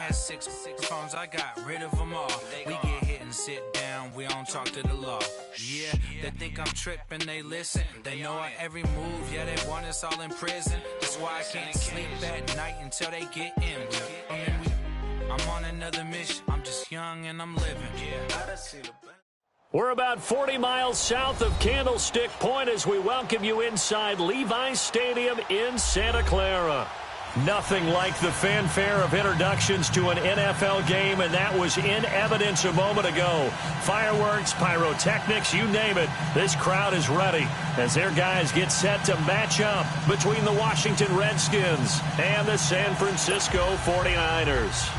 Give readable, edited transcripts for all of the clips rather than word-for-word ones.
had six phones, I got rid of them all. We get hit and sit down, we don't talk to the law. Yeah, they think I'm tripping, they listen. They know our every move, yeah, they want us all in prison. That's why I can't sleep at night until they get in. I'm on another mission, I'm just young and I'm living. We're about 40 miles south of Candlestick Point as we welcome you inside Levi's Stadium in Santa Clara. Nothing like the fanfare of introductions to an NFL game, and that was in evidence a moment ago. Fireworks, pyrotechnics, you name it. This crowd is ready as their guys get set to match up between the Washington Redskins and the San Francisco 49ers.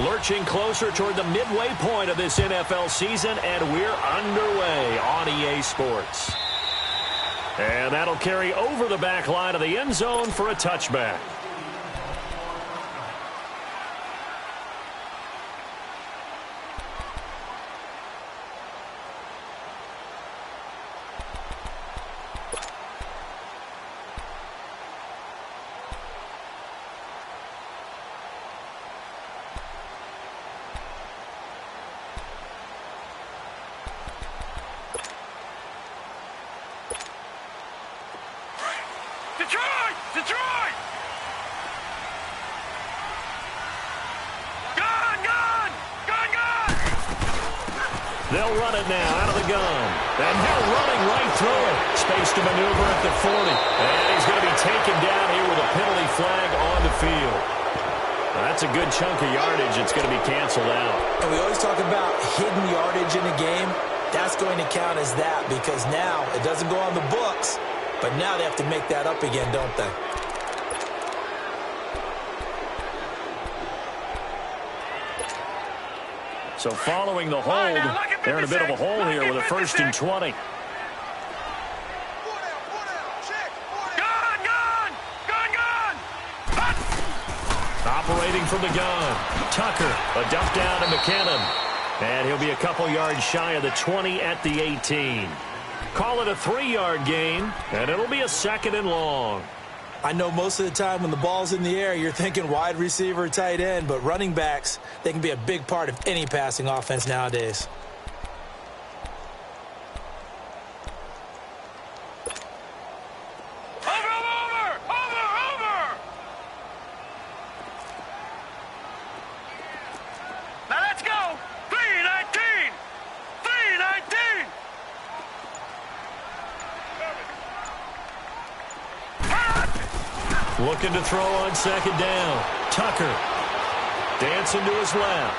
Lurching closer toward the midway point of this NFL season, and we're underway on EA Sports. And that'll carry over the back line of the end zone for a touchback. Detroit! Gun! They'll run it now out of the gun. And they're running right through it. Space to maneuver at the 40. And he's going to be taken down here with a penalty flag on the field. That's a good chunk of yardage. It's going to be canceled out. And we always talk about hidden yardage in a game. That's going to count as that because now it doesn't go on the books, but now they have to make that up again, don't they? So following the hold, they're in a bit of a hole here with a 1st and 20. Gun! Operating from the gun. Tucker, a dump down to McKinnon. And he'll be a couple yards shy of the 20 at the 18. Call it a 3-yard gain, and it'll be a 2nd and long. I know most of the time when the ball's in the air, you're thinking wide receiver, tight end, but running backs, they can be a big part of any passing offense nowadays. Over! Now let's go! 3-19! Looking to throw on 2nd down. Tucker dancing to his left.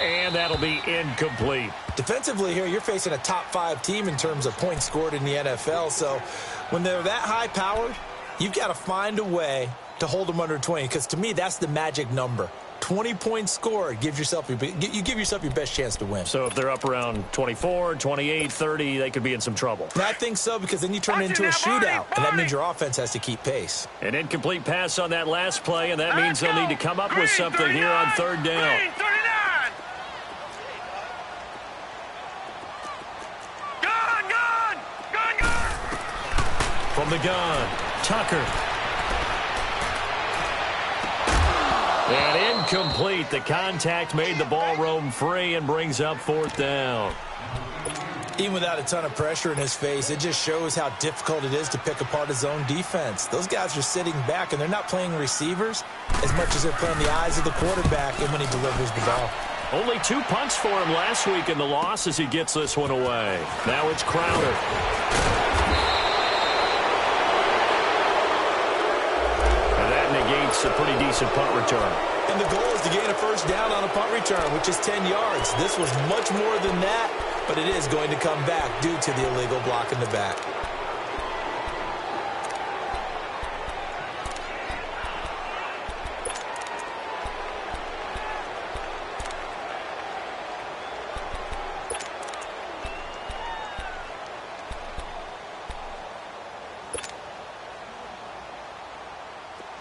And that'll be incomplete. Defensively here, you're facing a top-5 team in terms of points scored in the NFL. So when they're that high-powered, you've got to find a way to hold them under 20. Because to me, that's the magic number. 20 points scored, you give yourself your best chance to win. So if they're up around 24, 28, 30, they could be in some trouble. And I think so because then you turn it into a shootout, and that means your offense has to keep pace. An incomplete pass on that last play, and that means they'll need to come up with something here on 3rd down. Gun! From the gun, Tucker. And incomplete. The contact made the ball roam free and brings up 4th down. Even without a ton of pressure in his face, it just shows how difficult it is to pick apart his own defense. Those guys are sitting back, and they're not playing receivers as much as they're playing the eyes of the quarterback and when he delivers the ball. Only 2 punts for him last week in the loss as he gets this one away. Now it's Crowder. Negates a pretty decent punt return. And the goal is to gain a 1st down on a punt return, which is 10 yards. This was much more than that, but it is going to come back due to the illegal block in the back.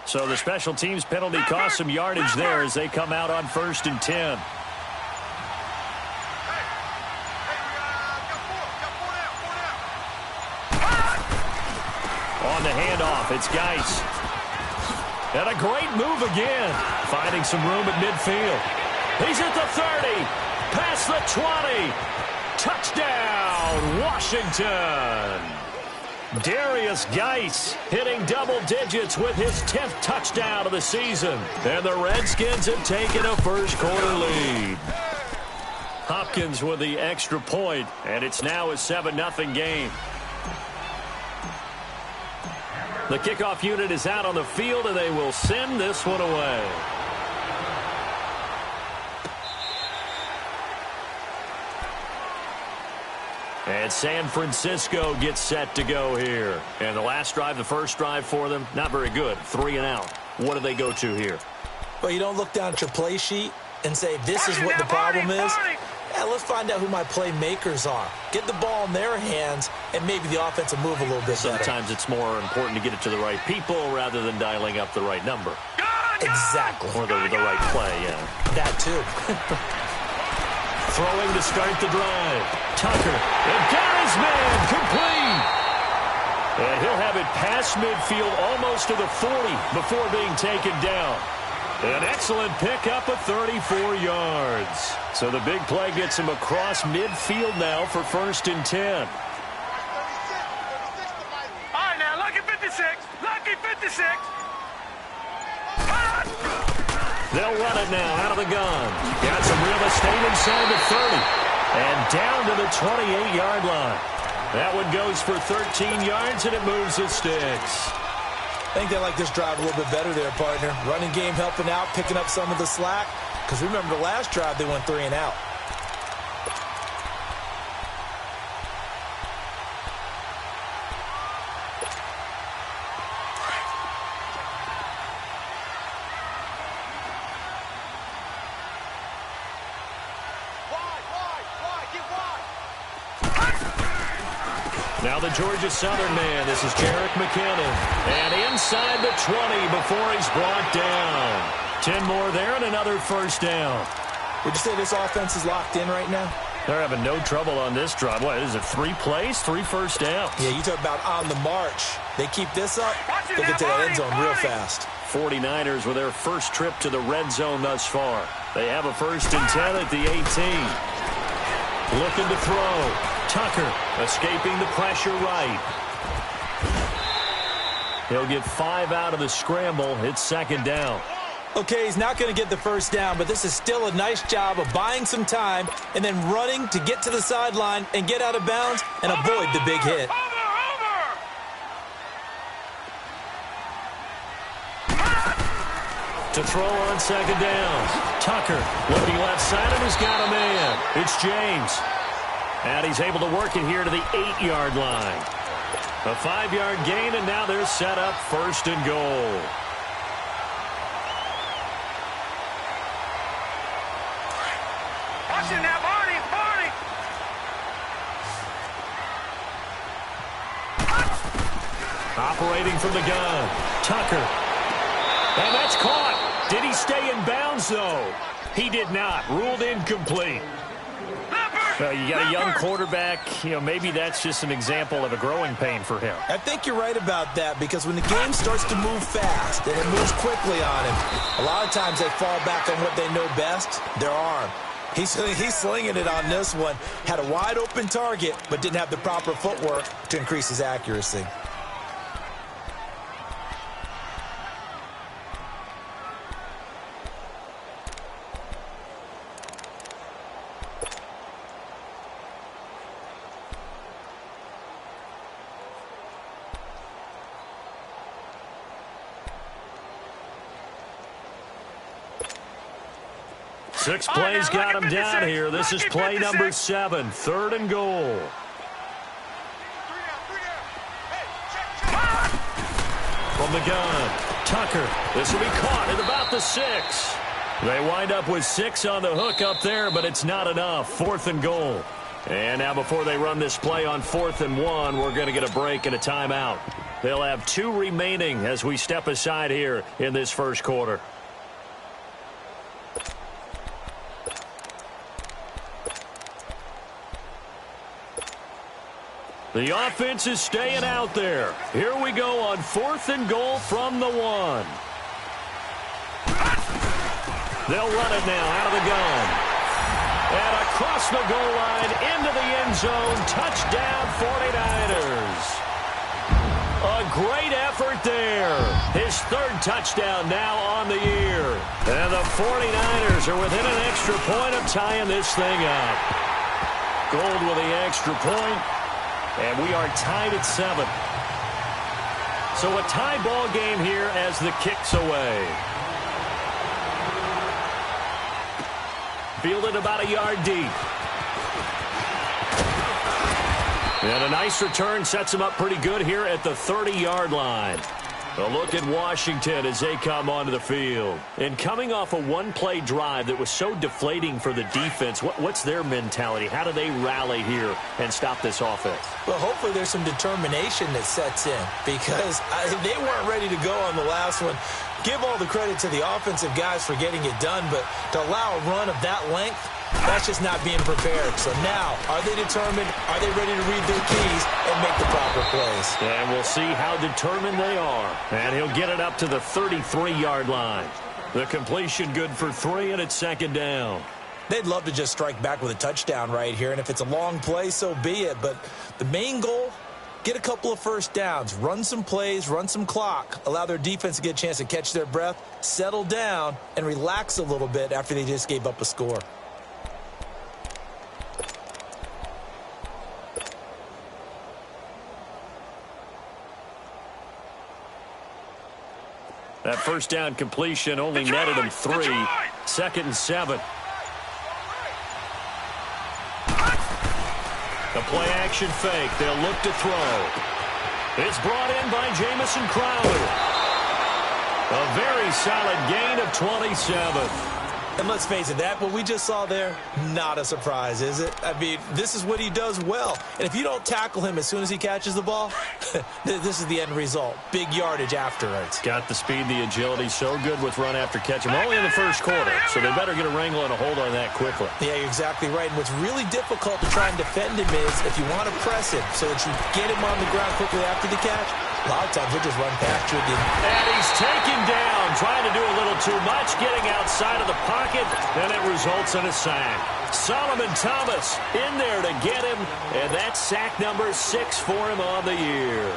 So the special teams penalty cost some yardage there as they come out on 1st and 10. On the handoff, off. It's Geis. And a great move again. Finding some room at midfield. He's at the 30. Past the 20. Touchdown, Washington. Darius Geis hitting double digits with his 10th touchdown of the season. And the Redskins have taken a first quarter lead. Hopkins with the extra point, and it's now a 7-0 game. The kickoff unit is out on the field, and they will send this one away. And San Francisco gets set to go here. And the last drive, the first drive for them, not very good. 3 and out. What do they go to here? Well, you don't look down at your play sheet and say, this is what the problem is. Yeah, let's find out who my playmakers are. Get the ball in their hands, and maybe the offense will move a little bit better. Sometimes it's more important to get it to the right people rather than dialing up the right number. Exactly. Or the right play, yeah. That too. Throwing to start the drive. Tucker. And got his man. Complete. And he'll have it past midfield almost to the 40 before being taken down. An excellent pickup of 34 yards. So the big play gets him across midfield now for 1st and 10. All right, now, lucky 56. Lucky 56. They'll run it now out of the gun. Got some real estate inside the 30. And down to the 28-yard line. That one goes for 13 yards, and it moves the sticks. I think they like this drive a little bit better there, partner. Running game helping out, picking up some of the slack. Because remember, the last drive, they went 3 and out. Now the Georgia Southern man. This is Jerick McKinnon. And inside the 20 before he's brought down. 10 more there and another first down. Would you say this offense is locked in right now? They're having no trouble on this drive. What, is it 3 plays, 3 first downs? Yeah, you talk about on the march. They keep this up, they get to that end zone real fast. 49ers with their first trip to the red zone thus far. They have a 1st and 10 at the 18. Looking to throw. Tucker escaping the pressure right. He'll get 5 out of the scramble. It's 2nd down. Okay, he's not going to get the first down, but this is still a nice job of buying some time and then running to get to the sideline and get out of bounds and avoid the big hit. To throw on 2nd down. Tucker looking left side, and he's got a man. It's James. And he's able to work it here to the 8-yard line. A 5-yard gain, and now they're set up 1st and goal. Watch it now, Barney, Barney. Operating from the gun. Tucker. And that's caught. Did he stay in bounds, though? He did not. Ruled incomplete. You got a young quarterback. Maybe that's just an example of a growing pain for him. I think you're right about that, because when the game starts to move fast and it moves quickly on him, a lot of times they fall back on what they know best, their arm. He's slinging it on this one. Had a wide open target, but didn't have the proper footwork to increase his accuracy. Six plays got him down here. This is play number 7, 3rd and goal. From the gun, Tucker. This will be caught at about the 6. They wind up with 6 on the hook up there, but it's not enough. 4th and goal. And now before they run this play on 4th and 1, we're going to get a break and a timeout. They'll have 2 remaining as we step aside here in this first quarter. The offense is staying out there. Here we go on 4th and goal from the 1. They'll run it now out of the gun. And across the goal line into the end zone. Touchdown 49ers. A great effort there. His 3rd touchdown now on the year. And the 49ers are within an extra point of tying this thing up. Gold with the extra point. And we are tied at 7. So a tie ball game here as the kick's away. Fielded about a yard deep. And a nice return sets him up pretty good here at the 30-yard line. A look at Washington as they come onto the field. And coming off a one-play drive that was so deflating for the defense, what's their mentality? How do they rally here and stop this offense? Well, hopefully there's some determination that sets in because they weren't ready to go on the last one. Give all the credit to the offensive guys for getting it done, but to allow a run of that length, that's just not being prepared. So now, are they determined? Are they ready to read their keys and make the proper plays? And we'll see how determined they are. And he'll get it up to the 33-yard line. The completion good for 3, and it's 2nd down. They'd love to just strike back with a touchdown right here, and if it's a long play, so be it. But the main goal, get a couple of first downs, run some plays, run some clock, allow their defense to get a chance to catch their breath, settle down, and relax a little bit after they just gave up a score. That first down completion only netted him 3. 2nd and 7. The play action fake. They'll look to throw. It's brought in by Jamison Crowder. A very solid gain of 27. And let's face it, that what we just saw there, not a surprise, is it? I mean, this is what he does well. And if you don't tackle him as soon as he catches the ball, this is the end result. Big yardage afterwards. Got the speed, the agility, so good with run after catch. I'm only in the first quarter, so they better get a wrangle and a hold on that quickly. Yeah, you're exactly right. And what's really difficult to try and defend him is if you want to press him so that you get him on the ground quickly after the catch, a lot of times he'll just run past you again. And he's taken down, trying to do a little too much, getting outside of the pocket, and it results in a sack. Solomon Thomas in there to get him, and that's sack number 6 for him on the year.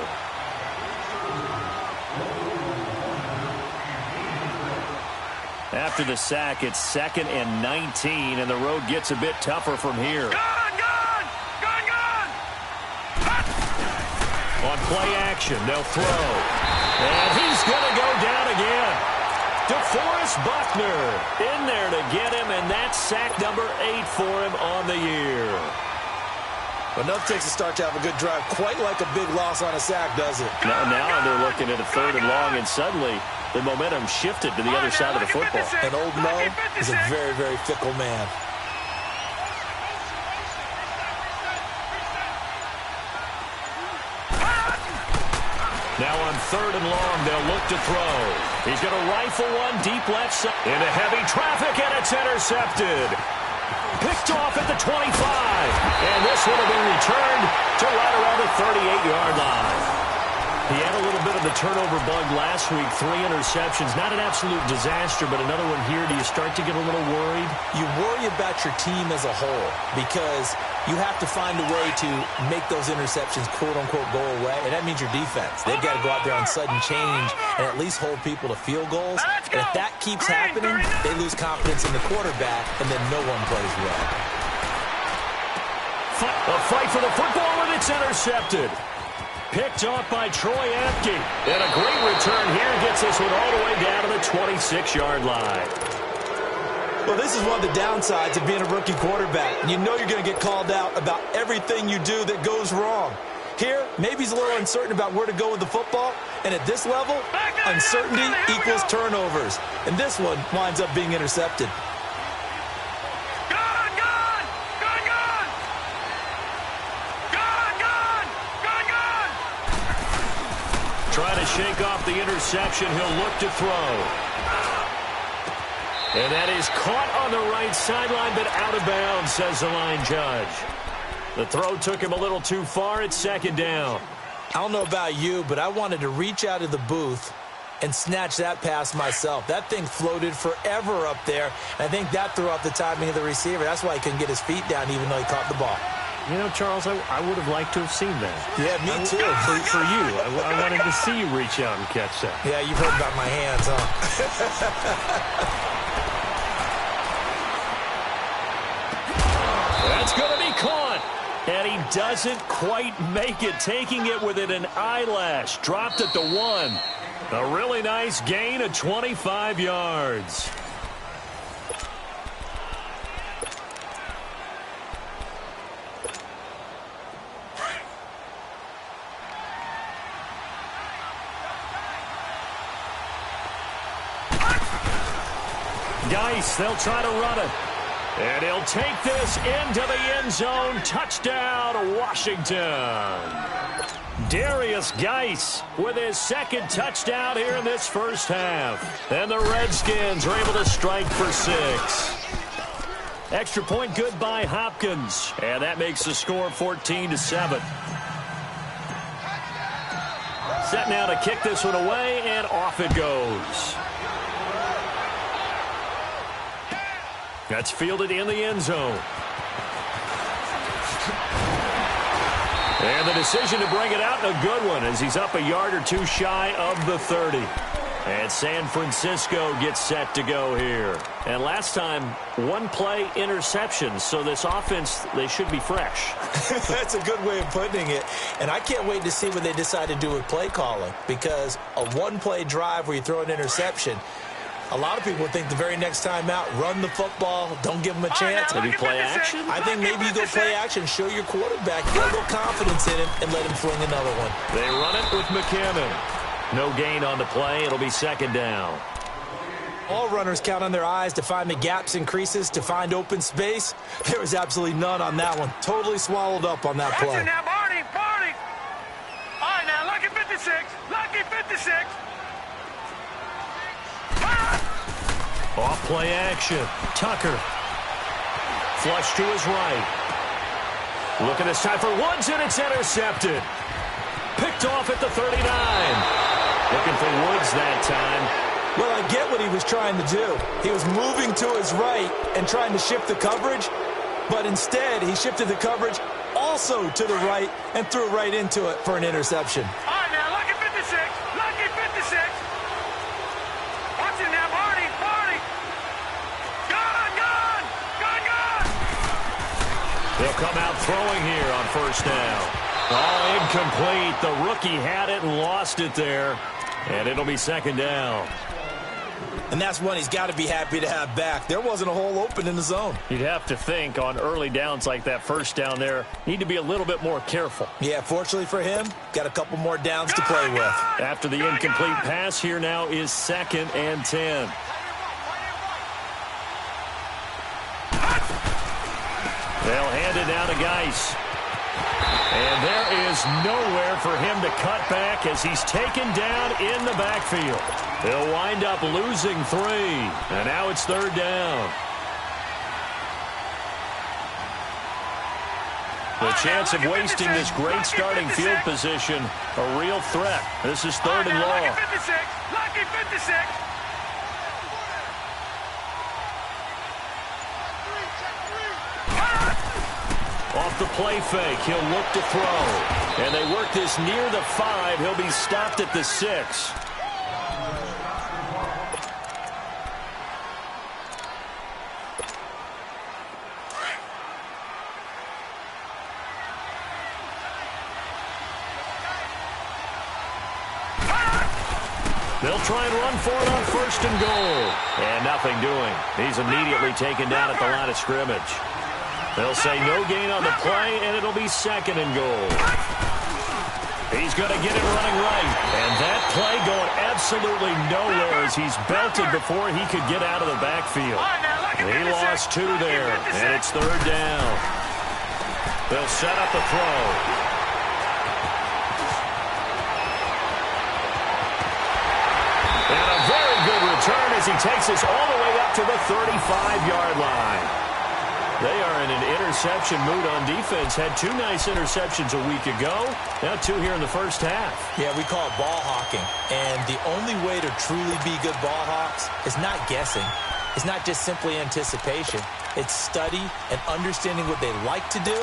After the sack, it's 2nd and 19, and the road gets a bit tougher from here. On play action, they'll throw. And he's going to go down again. DeForest Buckner in there to get him, and that's sack number 8 for him on the year. Enough takes a start to have a good drive. Quite like a big loss on a sack, does it? Now they're looking at a 3rd and long, and suddenly the momentum shifted to the other side of the football. And old Mo is a very, very fickle man. Now on 3rd and long, they'll look to throw. He's going to rifle one deep left side. Into heavy traffic, and it's intercepted. Picked off at the 25. And this one will be returned to right around the 38-yard line. He had a little bit of the turnover bug last week. 3 interceptions. Not an absolute disaster, but another one here. Do you start to get a little worried? You worry about your team as a whole because you have to find a way to make those interceptions, quote-unquote, go away, and that means your defense. They've got to go out there on sudden change and at least hold people to field goals. And if that keeps happening, they lose confidence in the quarterback, and then no one plays well. A fight for the football, and it's intercepted. Picked off by Troy Apke. And a great return here gets this one all the way down to the 26-yard line. Well, this is one of the downsides of being a rookie quarterback. You know you're going to get called out about everything you do that goes wrong. Here, maybe he's a little uncertain about where to go with the football. And at this level, uncertainty equals turnovers. And this one winds up being intercepted. Trying to shake off the interception. He'll look to throw. And that is caught on the right sideline, but out of bounds, says the line judge. The throw took him a little too far. It's second down. I don't know about you, but I wanted to reach out of the booth and snatch that pass myself. That thing floated forever up there. And I think that threw off the timing of the receiver. That's why he couldn't get his feet down even though he caught the ball. You know, Charles, I would have liked to have seen that. Yeah, me too. For you. I wanted to see you reach out and catch that. Yeah, you've heard about my hands, huh? That's going to be caught. And he doesn't quite make it, taking it within an eyelash. Dropped at the 1. A really nice gain of 25 yards. Geis, they'll try to run it. And he'll take this into the end zone. Touchdown, Washington. Darius Geis with his second touchdown here in this first half. And the Redskins are able to strike for 6. Extra point good by Hopkins. And that makes the score 14-7. Set now to kick this one away, and off it goes. That's fielded in the end zone. And the decision to bring it out, a good one, as he's up a yard or two shy of the 30. And San Francisco gets set to go here. And last time, one play interception, so this offense, they should be fresh. That's a good way of putting it. And I can't wait to see what they decide to do with play calling, because a one-play drive where you throw an interception, a lot of people think the very next time out, run the football, don't give them a chance. Maybe play action? I think maybe you go play action, show your quarterback, get a little confidence in him, and let him fling another one. They run it with McKinnon. No gain on the play. It'll be second down. All runners count on their eyes to find the gaps and creases, to find open space. There was absolutely none on that one. Totally swallowed up on that play. That's it now, Barney. All right, now, lucky 56. Lucky 56. Off play action. Tucker. Flush to his right. Looking this time for Woods, and it's intercepted. Picked off at the 39. Looking for Woods that time. Well, I get what he was trying to do. He was moving to his right and trying to shift the coverage, but instead he shifted the coverage also to the right and threw right into it for an interception. All right, now, lucky 56. Lucky 56. Watch it now, Barney. Gone. They'll come out throwing here on first down. Oh, incomplete. The rookie had it and lost it there. And it'll be second down. And that's one he's got to be happy to have back. There wasn't a hole open in the zone. You'd have to think on early downs like that first down there, need to be a little bit more careful. Yeah, fortunately for him, got a couple more downs to play with. After the incomplete pass, here now is 2nd and 10. They'll hand it down to Geis. And there is nowhere for him to cut back as he's taken down in the backfield. They'll wind up losing 3. And now it's third down. The chance of wasting this great starting field position, a real threat. This is third and long. Lucky 56. Lucky 56. Off the play fake, he'll look to throw. And they work this near the 5. He'll be stopped at the 6. They'll try and run for it on first and goal. And nothing doing. He's immediately taken down at the line of scrimmage. They'll say no gain on the play, and it'll be second and goal. He's going to get it running right. And that play going absolutely nowhere as he's belted before he could get out of the backfield. He lost 2 there, and it's third down. They'll set up a throw. And a very good return as he takes us all the way up to the 35-yard line. They are in an interception mood on defense. Had 2 nice interceptions a week ago. Now 2 here in the first half. Yeah, we call it ball hawking. And the only way to truly be good ball hawks is not guessing. It's not just simply anticipation. It's study and understanding what they like to do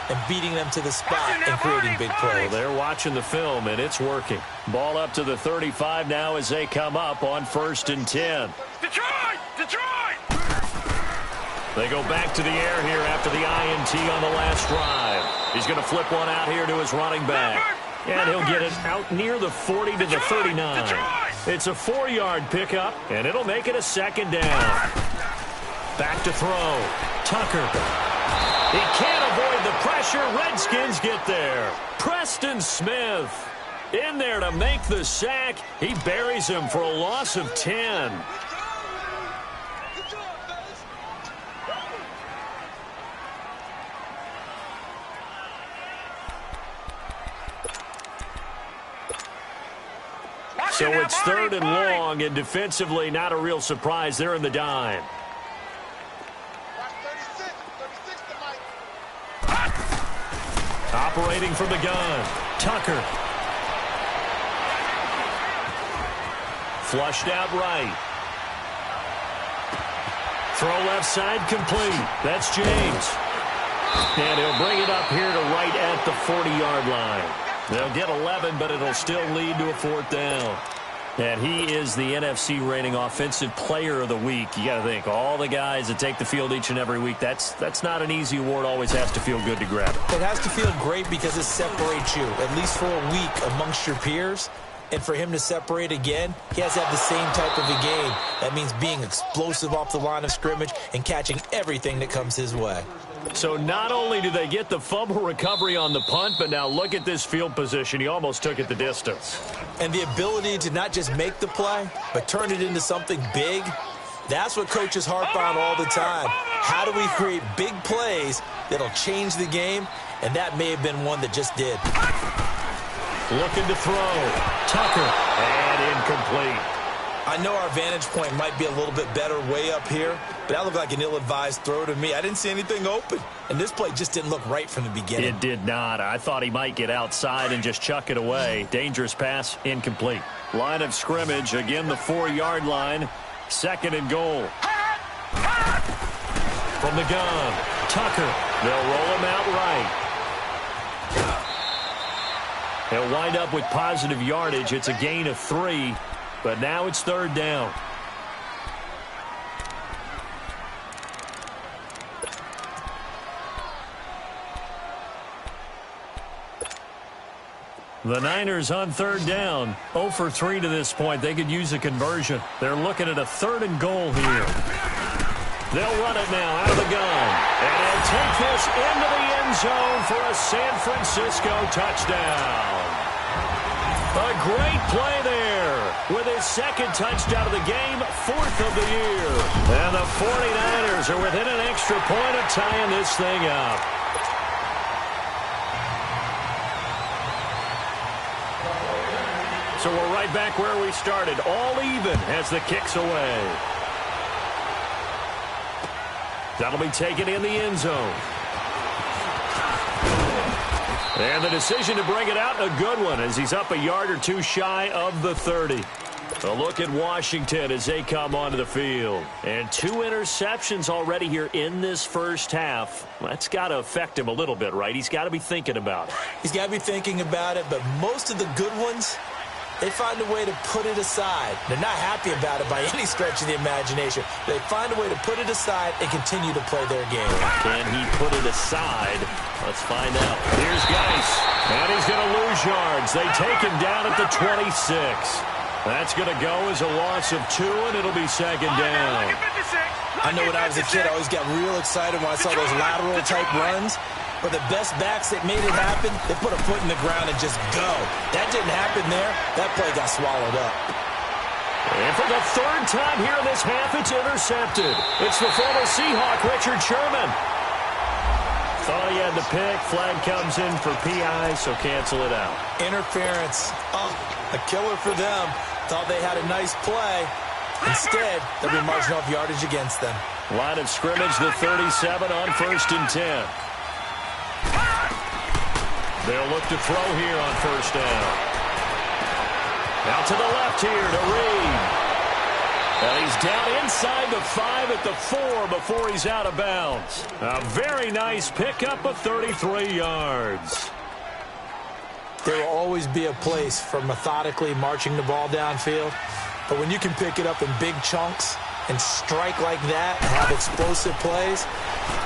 and beating them to the spot and creating big plays. Well, they're watching the film, and it's working. Ball up to the 35 now as they come up on 1st and 10. Detroit! Detroit! They go back to the air here after the INT on the last drive. He's going to flip one out here to his running back. And he'll get it out near the 40 to the 39. It's a 4-yard pickup, and it'll make it a 2nd down. Back to throw. Tucker. He can't avoid the pressure. Redskins get there. Preston Smith in there to make the sack. He buries him for a loss of 10. So it's 3rd and long, and defensively not a real surprise. They're in the dime. Operating from the gun, Tucker. Flushed out right. Throw left side complete. That's James. And he'll bring it up here to right at the 40-yard line. They'll get 11, but it'll still lead to a 4th down. And he is the NFC rating offensive player of the week. You got to think, all the guys that take the field each and every week, that's not an easy award. Always has to feel good to grab it. It has to feel great because it separates you, at least for a week, amongst your peers. And for him to separate again, he has to have the same type of a game. That means being explosive off the line of scrimmage and catching everything that comes his way. So not only do they get the fumble recovery on the punt, but now look at this field position. He almost took it the distance. And the ability to not just make the play, but turn it into something big, that's what coaches harp on all the time. How do we create big plays that'll change the game? And that may have been one that just did. Looking to throw. Tucker. And incomplete. I know our vantage point might be a little bit better way up here, but that looked like an ill-advised throw to me. I didn't see anything open, and this play just didn't look right from the beginning. It did not. I thought he might get outside and just chuck it away. Dangerous pass, incomplete. Line of scrimmage, again the 4-yard line. 2nd and goal. From the gun, Tucker. They'll roll him out right. He'll wind up with positive yardage. It's a gain of 3. But now it's 3rd down. The Niners on 3rd down. 0 for 3 to this point. They could use a conversion. They're looking at a 3rd and goal here. They'll run it now out of the gun. And he'll take this into the end zone for a San Francisco touchdown. A great play there with his 2nd touchdown of the game, 4th of the year. And the 49ers are within an extra point of tying this thing up. So we're right back where we started, all even as the kick's away. That'll be taken in the end zone. And the decision to bring it out, a good one, as he's up a yard or 2 shy of the 30. A look at Washington as they come onto the field. And 2 interceptions already here in this first half. That's got to affect him a little bit, right? He's got to be thinking about it. He's got to be thinking about it, but most of the good ones, they find a way to put it aside. They're not happy about it by any stretch of the imagination. They find a way to put it aside and continue to play their game. Can he put it aside? Let's find out. Here's Geis. And he's going to lose yards. They take him down at the 26. That's going to go as a loss of 2, and it'll be 2nd down. I know when I was a kid, I always got real excited when I saw those lateral-type runs. But the best backs that made it happen, they put a foot in the ground and just go. That didn't happen there. That play got swallowed up. And for the 3rd time here in this half, it's intercepted. It's the former Seahawk, Richard Sherman. Thought he had the pick. Flag comes in for PI, so cancel it out. Interference. Oh, a killer for them. Thought they had a nice play. Instead, they'll be marching off yardage against them. Line of scrimmage, the 37 on 1st and 10. They'll look to throw here on 1st down. Out to the left here to Reed. And he's down inside the 5 at the 4 before he's out of bounds. A very nice pickup of 33 yards. There will always be a place for methodically marching the ball downfield. But when you can pick it up in big chunks and strike like that and have explosive plays,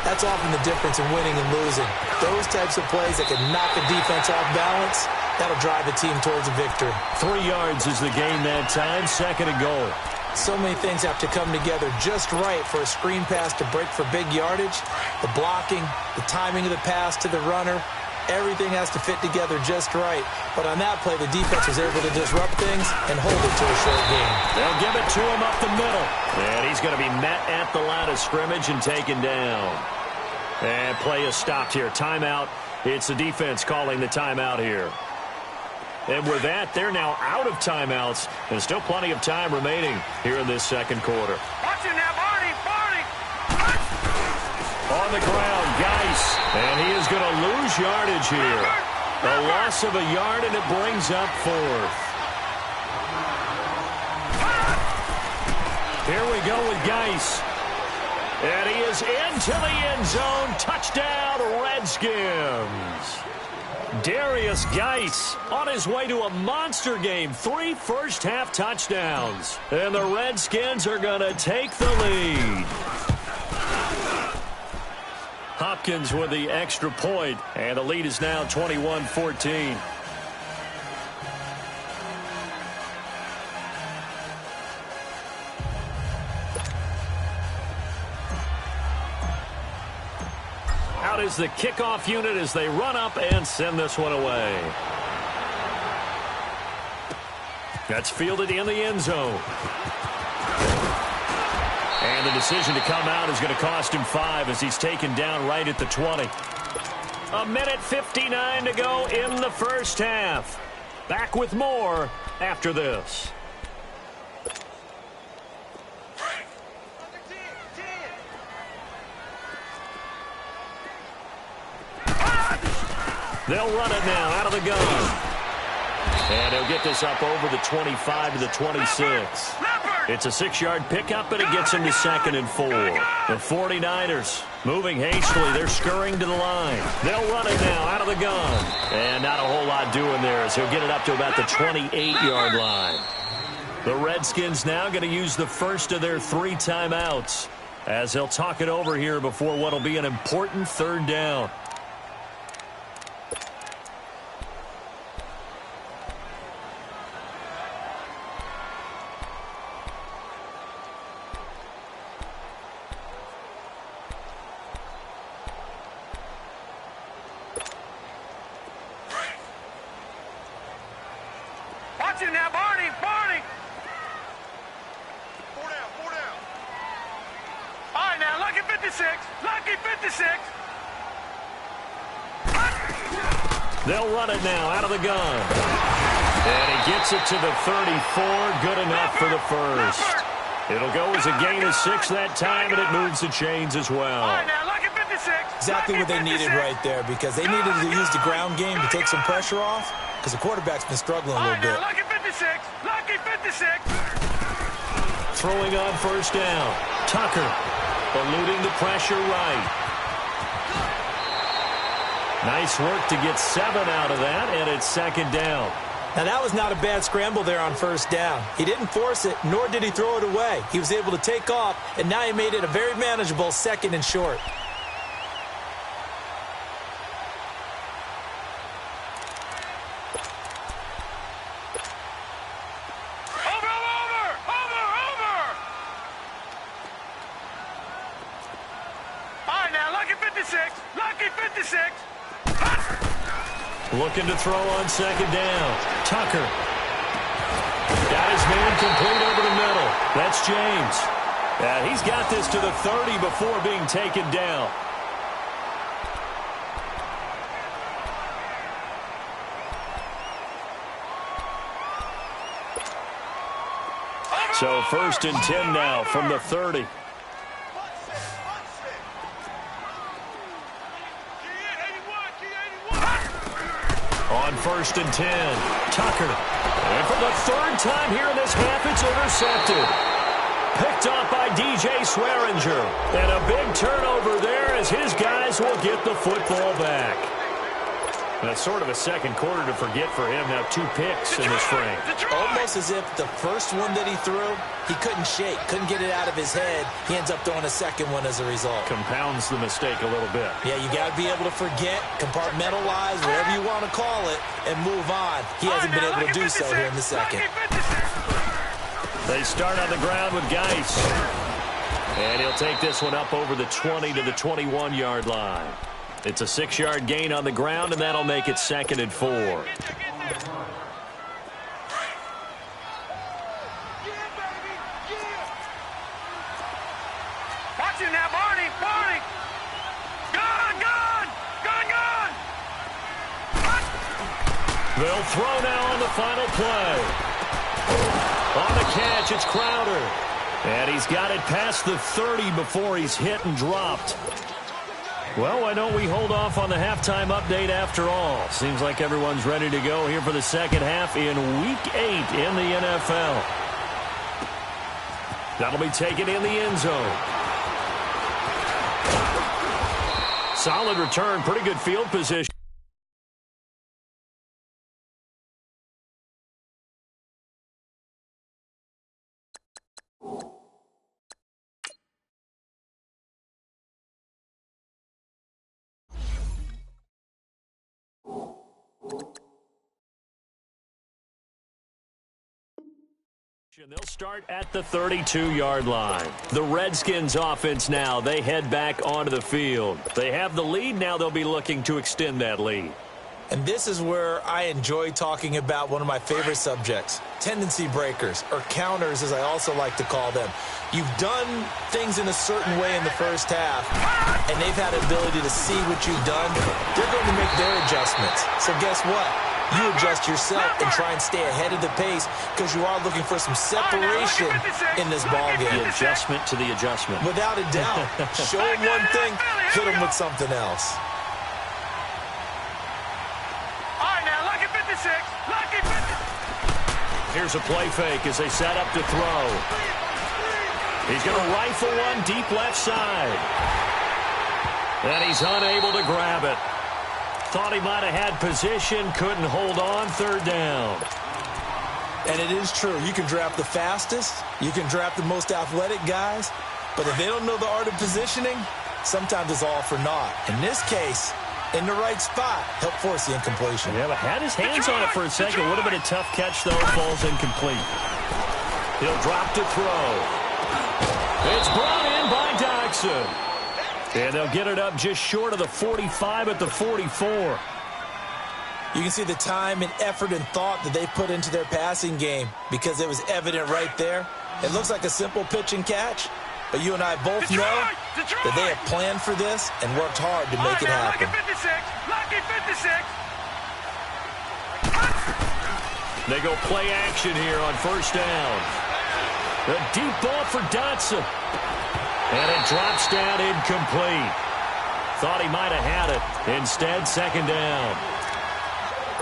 that's often the difference in winning and losing. Those types of plays that can knock a defense off balance, that'll drive a team towards a victory. 3 yards is the gain that time, 2nd and goal. So many things have to come together just right for a screen pass to break for big yardage. The blocking, the timing of the pass to the runner, everything has to fit together just right. But on that play, the defense was able to disrupt things and hold it to a short game. They'll give it to him up the middle. And he's going to be met at the line of scrimmage and taken down. And play is stopped here. Timeout. It's the defense calling the timeout here. And with that, they're now out of timeouts. And still plenty of time remaining here in this 2nd quarter. Watch it now, Barney! On the ground, Geis. And he is going to lose yardage here. A loss of a yard, and it brings up 4th. Here we go with Geis. And he is into the end zone. Touchdown, Redskins. Darius Geis on his way to a monster game. 3 first-half touchdowns. And the Redskins are going to take the lead. Hopkins with the extra point, and the lead is now 21-14. Out is the kickoff unit as they run up and send this one away. That's fielded in the end zone. And the decision to come out is going to cost him 5 as he's taken down right at the 20. 1:59 to go in the first half. Back with more after this. They'll run it now out of the gun. And he'll get this up over the 25 to the 26. It's a 6-yard pickup, and it gets him to 2nd and 4. The 49ers moving hastily. They're scurrying to the line. They'll run it now out of the gun. And not a whole lot doing there as he'll get it up to about the 28-yard line. The Redskins now going to use the first of their 3 timeouts as they'll talk it over here before what will be an important 3rd down. Now, Barney! 4 down. All right, now, Lucky 56. They'll run it now out of the gun. And he gets it to the 34. Good enough for the first. It'll go as a gain of 6 that time, and it moves the chains as well. All right, now, Lucky 56. Exactly what they needed right there, because they needed to use the ground game to take some pressure off, because the quarterback's been struggling a little bit. Lucky 56. Throwing on 1st down. Tucker eluding the pressure right. Nice work to get 7 out of that, and it's 2nd down. Now, that was not a bad scramble there on 1st down. He didn't force it, nor did he throw it away. He was able to take off, and now he made it a very manageable 2nd and short. Looking to throw on 2nd down. Tucker. Got his man complete over the middle. That's James. And he's got this to the 30 before being taken down. So 1st and 10 now from the 30. first and 10. Tucker. And for the third time here in this half, it's intercepted. Picked off by DJ Swearinger. And a big turnover there as his guys will get the football back. That's sort of a second quarter to forget for him. Now 2 picks in this frame. Almost as if the first one that he threw, he couldn't shake, couldn't get it out of his head. He ends up throwing a second one as a result. Compounds the mistake a little bit. Yeah, you got to be able to forget, compartmentalize, whatever you want to call it, and move on. He hasn't been able to do so here in the second. They start on the ground with Geis. And he'll take this one up over the 20 to the 21-yard line. It's a 6-yard gain on the ground, and that'll make it 2nd and 4. Watch him now, Barney! Barney! Gone! Gone! Gone! Gone! They'll throw now on the final play. On the catch, it's Crowder. And he's got it past the 30 before he's hit and dropped. Well, why don't we hold off on the halftime update after all? Seems like everyone's ready to go here for the second half in Week 8 in the NFL. That'll be taken in the end zone. Solid return, pretty good field position. They'll start at the 32-yard line. The Redskins offense now, they head back onto the field. They have the lead. Now they'll be looking to extend that lead. And this is where I enjoy talking about one of my favorite subjects, tendency breakers, or counters as I also like to call them. You've done things in a certain way in the first half, and they've had the ability to see what you've done. They're going to make their adjustments. So guess what? You adjust yourself and try and stay ahead of the pace because you are looking for some separation in this ballgame. The adjustment to the adjustment. Without a doubt. Show them one thing, hit them with something else. All right, now, lucky 56. Lucky 50. Here's a play fake as they set up to throw. He's going to rifle one deep left side. And he's unable to grab it. Thought he might have had position, couldn't hold on, third down. And it is true. You can draft the fastest. You can draft the most athletic guys. But if they don't know the art of positioning, sometimes it's all for naught. In this case, in the right spot, help force the incompletion. Yeah, but had his hands on it for a second. Would have been a tough catch, though. Falls incomplete. He'll drop to throw. It's brought in by Dodson. And they'll get it up just short of the 45 at the 44. You can see the time and effort and thought that they put into their passing game because it was evident right there. It looks like a simple pitch and catch, but you and I both know that they have planned for this and worked hard to make it happen. Lucky 56. They go play action here on first down. A deep ball for Dotson. And it drops down incomplete. Thought he might have had it. Instead, second down.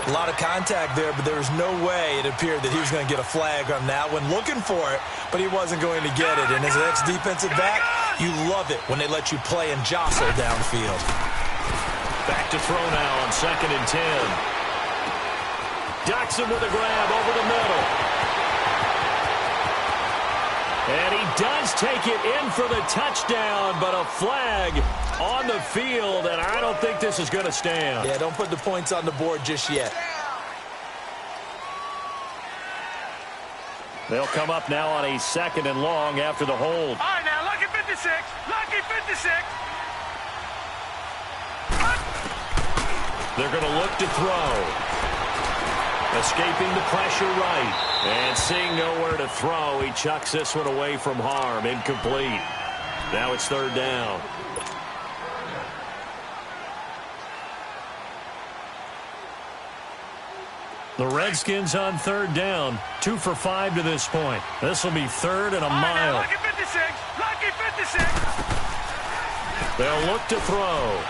A lot of contact there, but there was no way it appeared that he was going to get a flag on that one. Looking for it, but he wasn't going to get it. And as an ex-defensive back, you love it when they let you play and jostle downfield. Back to throw now on second and 10. Dotson with a grab over the middle. And he does take it in for the touchdown, but a flag on the field, and I don't think this is going to stand. Yeah, don't put the points on the board just yet. They'll come up now on a second and long after the hold. All right, now, lucky 56. Lucky 56. They're going to look to throw. Escaping the pressure right. And seeing nowhere to throw, he chucks this one away from harm. Incomplete. Now it's third down. The Redskins on third down. 2 for 5 to this point. This will be third and a mile. Lucky 56. Lucky 56. They'll look to throw.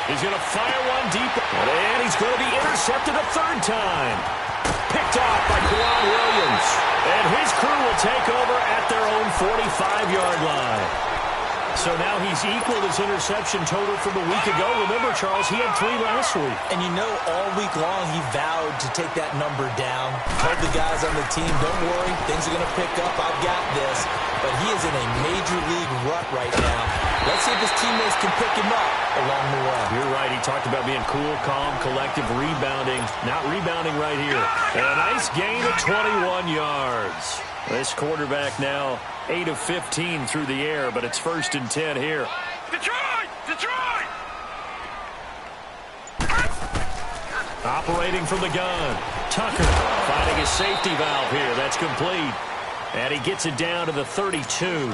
He's going to fire one deep. And he's going to be intercepted a third time. Picked off by Kwan Williams. And his crew will take over at their own 45-yard line. So now he's equaled his interception total from a week ago. Remember, Charles, he had 3 last week. And you know, all week long he vowed to take that number down. Told the guys on the team, don't worry, things are going to pick up. I've got this. But he is in a major league rut right now. Let's see if his teammates can pick him up along the way. You're right. He talked about being cool, calm, collective, rebounding. Not rebounding right here. And a nice gain of 21 yards. This quarterback now 8 of 15 through the air, but it's 1st and 10 here. Detroit! Detroit! Operating from the gun. Tucker finding his safety valve here. That's complete. And he gets it down to the 32.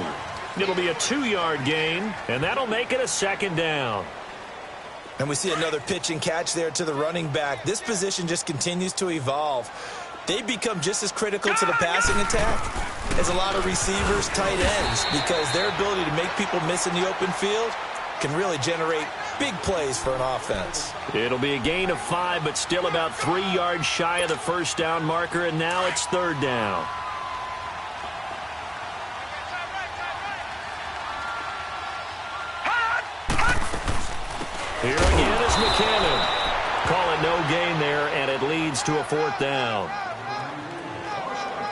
It'll be a 2-yard gain, and that'll make it a 2nd down. And we see another pitch and catch there to the running back. This position just continues to evolve. They become just as critical to the passing attack as a lot of receivers, tight ends, because their ability to make people miss in the open field can really generate big plays for an offense. It'll be a gain of 5, but still about 3 yards shy of the 1st down marker, and now it's 3rd down. Here again is McKinnon. Call it no gain there, and it leads to a 4th down.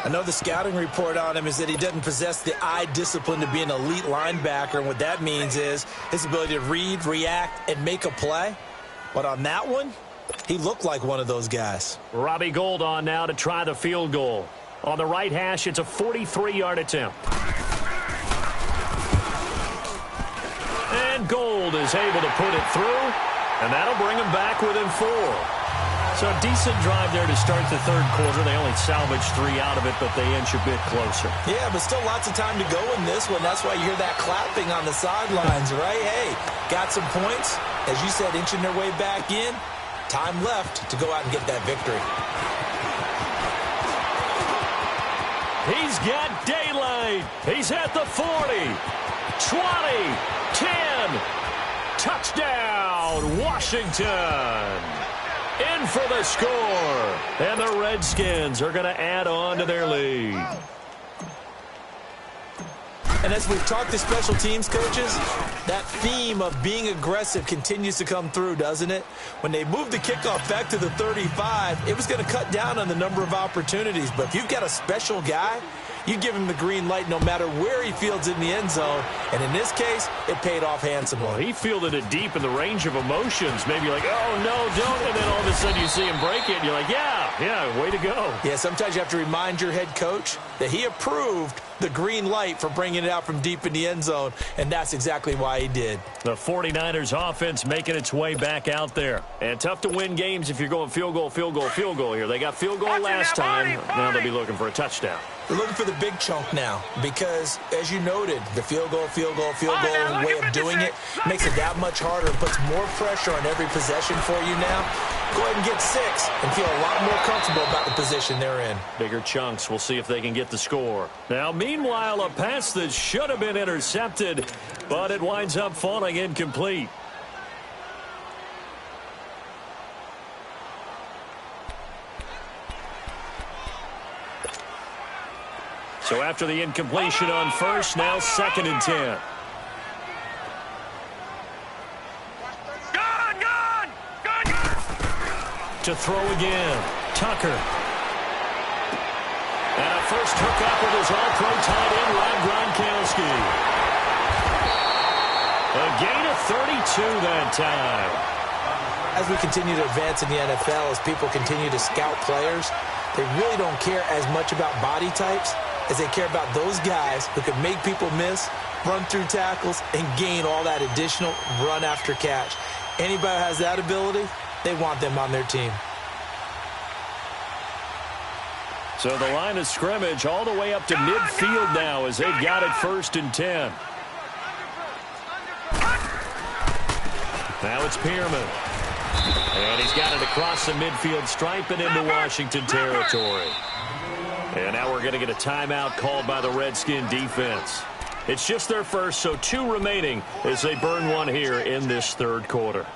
I know the scouting report on him is that he doesn't possess the eye discipline to be an elite linebacker, and what that means is his ability to read, react, and make a play. But on that one, he looked like one of those guys. Robbie Gould on now to try the field goal. On the right hash, it's a 43-yard attempt. And Gould is able to put it through, and that'll bring him back within 4. So a decent drive there to start the 3rd quarter. They only salvaged 3 out of it, but they inch a bit closer. Yeah, but still lots of time to go in this one. That's why you hear that clapping on the sidelines, right? Hey, got some points. As you said, inching their way back in. Time left to go out and get that victory. He's got daylight. He's at the 40, 20, 10. Touchdown, Washington. In for the score. And the Redskins are going to add on to their lead. And as we've talked to special teams coaches, that theme of being aggressive continues to come through, doesn't it? When they moved the kickoff back to the 35, it was going to cut down on the number of opportunities. But if you've got a special guy, you give him the green light no matter where he fields in the end zone. And in this case, it paid off handsomely. Well, he fielded it deep in the range of emotions. Maybe like, oh, no, don't. And then all of a sudden you see him break it, and you're like, yeah, way to go. Yeah, sometimes you have to remind your head coach that he approved the green light for bringing it out from deep in the end zone, and that's exactly why he did. The 49ers offense making its way back out there. And tough to win games if you're going field goal here. They got field goal last time. Now they'll be looking for a touchdown. They're looking for the big chunk now because, as you noted, the field goal way of doing it makes it that much harder and puts more pressure on every possession for you now. Go ahead and get 6 and feel a lot more comfortable about the position they're in. Bigger chunks. We'll see if they can get the score. Now, meanwhile, a pass that should have been intercepted, but it winds up falling incomplete. So after the incompletion on first, now 2nd and 10. To throw again, Tucker. And a first hookup with his all-pro tight end, Rob Gronkowski. A gain of 32 that time. As we continue to advance in the NFL, as people continue to scout players, they really don't care as much about body types as they care about those guys who can make people miss, run through tackles, and gain all that additional run after catch. Anybody who has that ability, they want them on their team. So the line of scrimmage all the way up to midfield now as they've got it 1st and 10. Now it's Pierman. And he's got it across the midfield stripe and into Washington territory. And now we're going to get a timeout called by the Redskin defense. It's just their first, so 2 remaining as they burn one here in this 3rd quarter.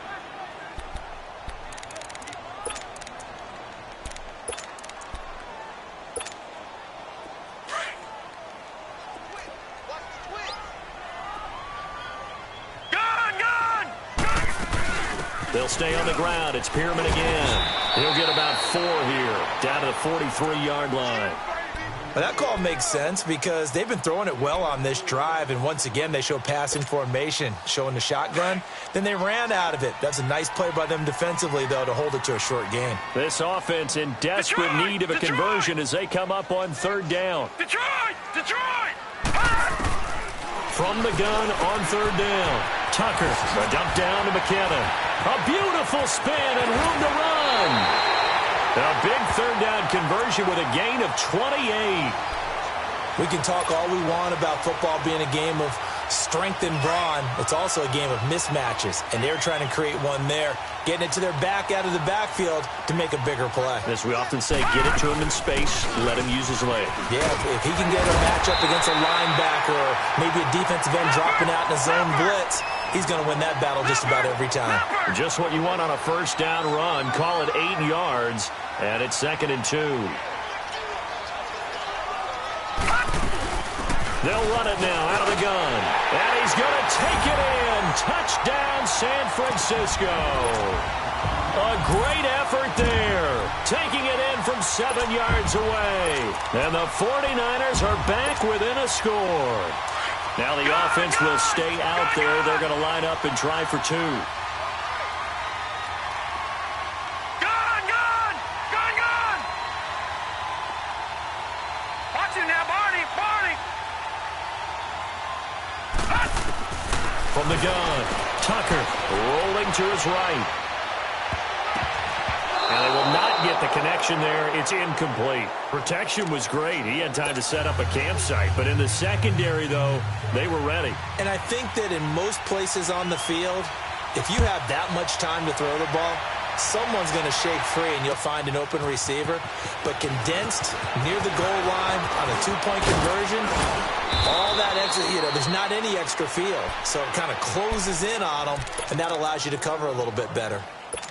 They'll stay on the ground. It's Pierman again. He'll get about 4 here, down to the 43-yard line. Well, that call makes sense because they've been throwing it well on this drive, and once again they show passing formation, showing the shotgun. Then they ran out of it. That's a nice play by them defensively, though, to hold it to a short gain. This offense in desperate need of a conversion as they come up on 3rd down. Detroit! From the gun on 3rd down. Tucker, a dump down to McKenna. A beautiful spin and room to run. A big 3rd down conversion with a gain of 28. We can talk all we want about football being a game of strength and brawn. It's also a game of mismatches, and they're trying to create one there, getting it to their back out of the backfield to make a bigger play. As we often say, get it to him in space, let him use his leg. Yeah, if he can get a matchup against a linebacker or maybe a defensive end dropping out in a zone blitz, he's going to win that battle just about every time. Just what you want on a 1st down run. Call it 8 yards, and it's 2nd and 2. They'll run it now out of the gun. And he's going to take it in. Touchdown, San Francisco. A great effort there. Taking it in from 7 yards away. And the 49ers are back within a score. Now the offense will stay out there. They're going to line up and try for 2. From the gun, Tucker rolling to his right. And they will not get the connection there. It's incomplete. Protection was great. He had time to set up a campsite. But in the secondary, though, they were ready. And I think that in most places on the field, if you have that much time to throw the ball, someone's going to shake free and you'll find an open receiver. But condensed near the goal line on a 2-point conversion, all that extra, there's not any extra field. So it kind of closes in on them, and that allows you to cover a little bit better.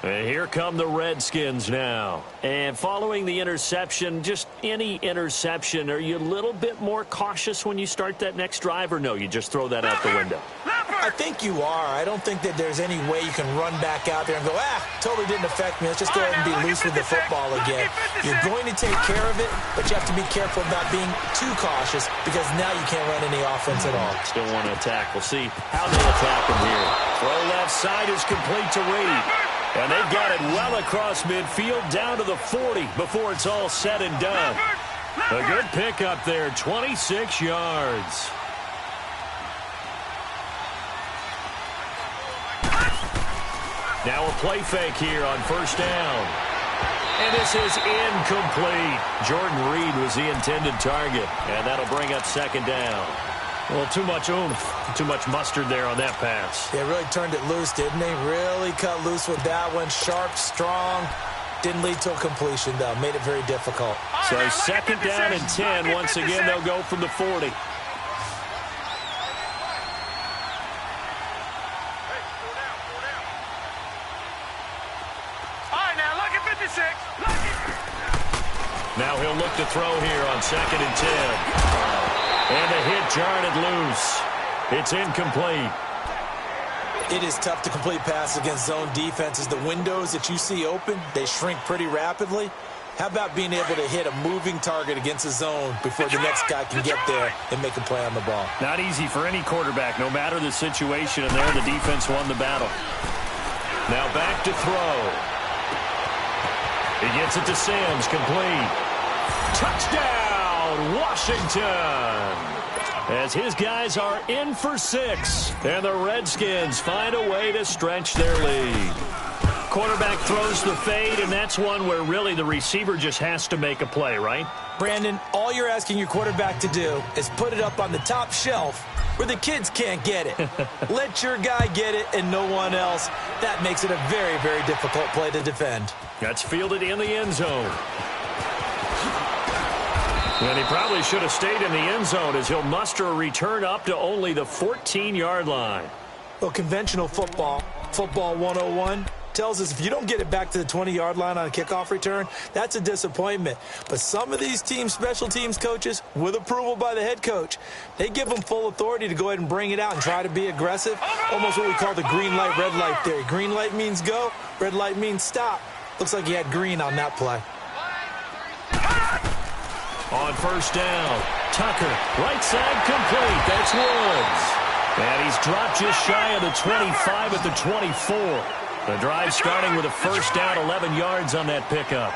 And here come the Redskins now. And following the interception, just any interception, are you a little bit more cautious when you start that next drive, or no, you just throw that out the window? I think you are. I don't think that there's any way you can run back out there and go, totally didn't affect me. Let's just go ahead and be loose with the football again. You're going to take care of it, but you have to be careful about being too cautious because now you can't run any offense at all. Still want to attack. We'll see how they attack him here. Throw left side is complete to Reed. And they've got it well across midfield down to the 40 before it's all said and done. A good pickup there, 26 yards. Now a play fake here on 1st down. And this is incomplete. Jordan Reed was the intended target. And that'll bring up 2nd down. Well, too much oomph, too much mustard there on that pass. They really turned it loose, didn't they? Really cut loose with that one. Sharp, strong. Didn't lead to a completion, though. Made it very difficult. So 2nd down and 10. Once again, they'll go from the 40. Now he'll look to throw here on 2nd and 10. And the hit jarred it loose. It's incomplete. It is tough to complete passes against zone defenses. The windows that you see open, they shrink pretty rapidly. How about being able to hit a moving target against a zone before the next guy can get there and make a play on the ball? Not easy for any quarterback, no matter the situation. And there, the defense won the battle. Now back to throw. He gets it to Sims, complete. Touchdown, Washington! As his guys are in for 6. And the Redskins find a way to stretch their lead. Quarterback throws the fade, and that's one where really the receiver just has to make a play, right? Brandon, all you're asking your quarterback to do is put it up on the top shelf where the kids can't get it. Let your guy get it and no one else. That makes it a very, very difficult play to defend. That's fielded in the end zone. And he probably should have stayed in the end zone as he'll muster a return up to only the 14-yard line. Well, conventional football 101, tells us if you don't get it back to the 20-yard line on a kickoff return, that's a disappointment. But some of these special teams coaches, with approval by the head coach, they give them full authority to go ahead and bring it out and try to be aggressive. Almost what we call the green light, red light theory. Green light means go, red light means stop. Looks like he had green on that play. On first down, Tucker, right side complete. That's Woods. And he's dropped just shy of the 25 at the 24. The drive starting with a first down, 11 yards on that pickup.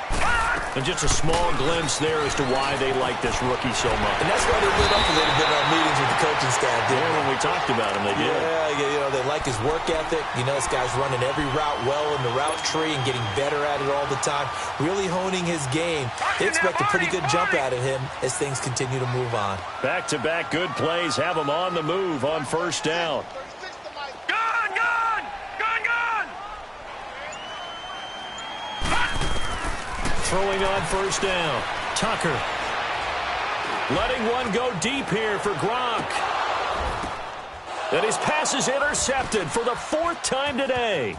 And just a small glimpse there as to why they like this rookie so much. And that's why they lit up a little bit on meetings with the coaching staff. Yeah, when we talked about him, they did. Yeah, they like his work ethic. This guy's running every route well in the route tree and getting better at it all the time, really honing his game. They expect a pretty good jump out of him as things continue to move on. Back-to-back good plays have him on the move on first down. Throwing on first down, Tucker. Letting one go deep here for Gronk. And his pass is intercepted for the 4th time today.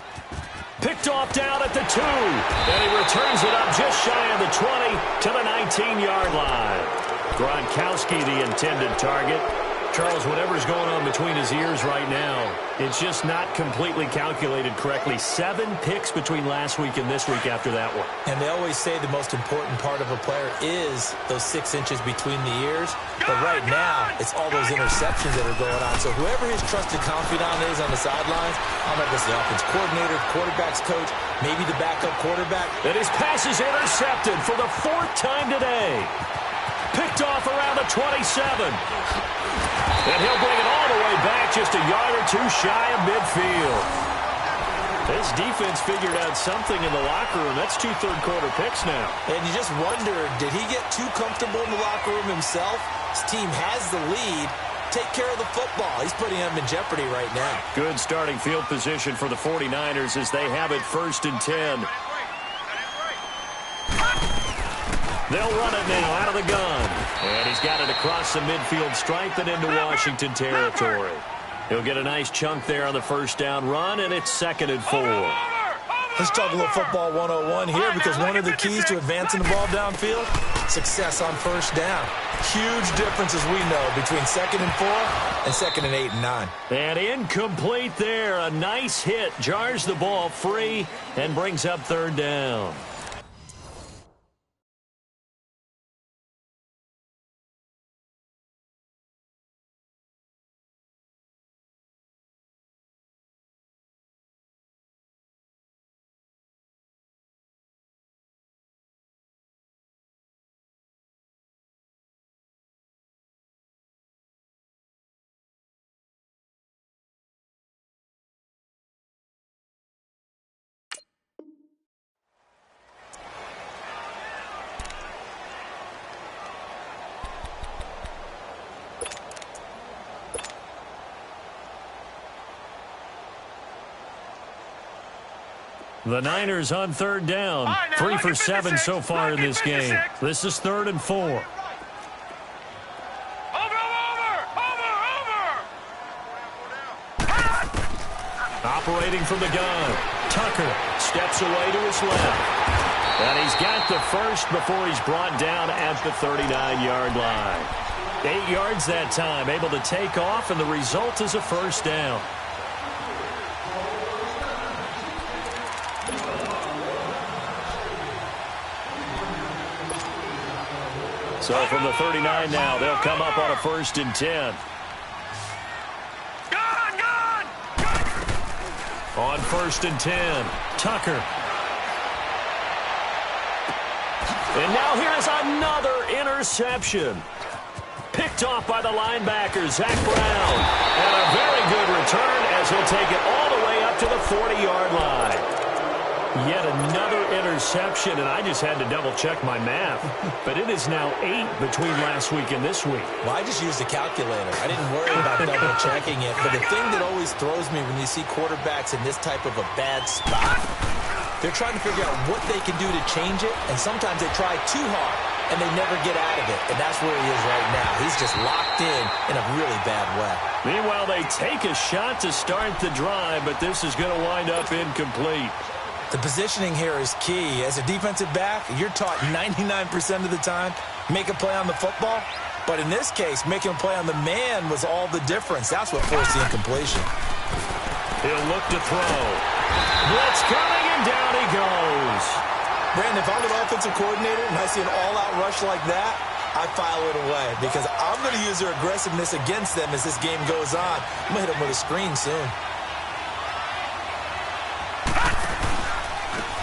Picked off down at the 2. And he returns it up just shy of the 20 to the 19-yard line. Gronkowski, the intended target. Charles, whatever's going on between his ears right now, it's just not completely calculated correctly. 7 picks between last week and this week after that one. And they always say the most important part of a player is those 6 inches between the ears. But right now, it's all those interceptions that are going on. So whoever his trusted confidant is on the sidelines, I don't know if it's the offense coordinator, quarterback's coach, maybe the backup quarterback. And his pass is intercepted for the 4th time today. Picked off around the 27. And he'll bring it all the way back just a yard or 2 shy of midfield. This defense figured out something in the locker room. That's 2 third-quarter picks now. And you just wonder, did he get too comfortable in the locker room himself? His team has the lead. Take care of the football. He's putting them in jeopardy right now. Good starting field position for the 49ers as they have it 1st and 10. They'll run it now out of the gun. And he's got it across the midfield stripe and into Washington territory. He'll get a nice chunk there on the first down run, and it's 2nd and 4. Let's talk a little football 101 here, because one of the keys to advancing the ball downfield, success on first down. Huge difference, as we know, between 2nd and 4 and 2nd and 8 and 9. And incomplete there. A nice hit. Jars the ball free and brings up 3rd down. The Niners on 3rd down. 3 for 7 so far in this game. This is 3rd and 4. Over! Operating from the gun. Tucker steps away to his left. And he's got the first before he's brought down at the 39-yard line. 8 yards that time, able to take off, and the result is a first down. So from the 39 now, they'll come up on a 1st and 10. On 1st and 10, Tucker. And now here's another interception. Picked off by the linebacker, Zach Brown. And a very good return as he'll take it all the way up to the 40-yard line. Yet another interception, and I just had to double-check my math. But it is now 8 between last week and this week. Well, I just used a calculator. I didn't worry about double-checking it. But the thing that always throws me when you see quarterbacks in this type of a bad spot, they're trying to figure out what they can do to change it, and sometimes they try too hard, and they never get out of it. And that's where he is right now. He's just locked in a really bad way. Meanwhile, they take a shot to start the drive, but this is going to wind up incomplete. The positioning here is key. As a defensive back, you're taught 99% of the time, make a play on the football. But in this case, making a play on the man was all the difference. That's what forced the incompletion. He'll look to throw. Blitz coming, and down he goes. Brandon, if I'm an offensive coordinator and I see an all-out rush like that, I file it away because I'm going to use their aggressiveness against them as this game goes on. I'm going to hit them with a screen soon.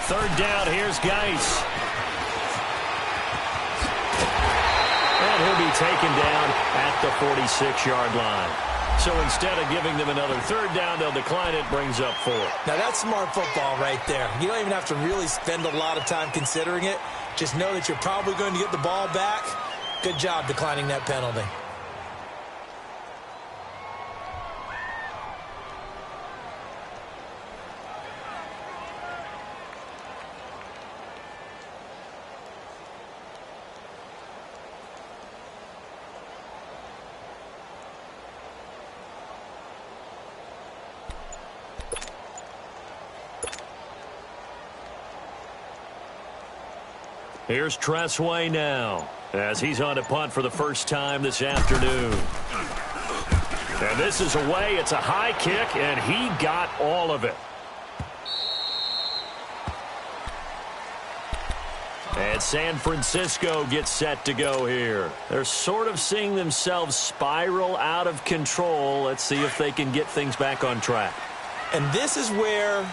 Third down, here's Geis. And he'll be taken down at the 46-yard line. So instead of giving them another third down, they'll decline it, brings up 4. Now, that's smart football right there. You don't even have to really spend a lot of time considering it. Just know that you're probably going to get the ball back. Good job declining that penalty. Here's Tressway now, as he's on to punt for the first time this afternoon. And this is away. It's a high kick, and he got all of it. And San Francisco gets set to go here. They're sort of seeing themselves spiral out of control. Let's see if they can get things back on track. And this is where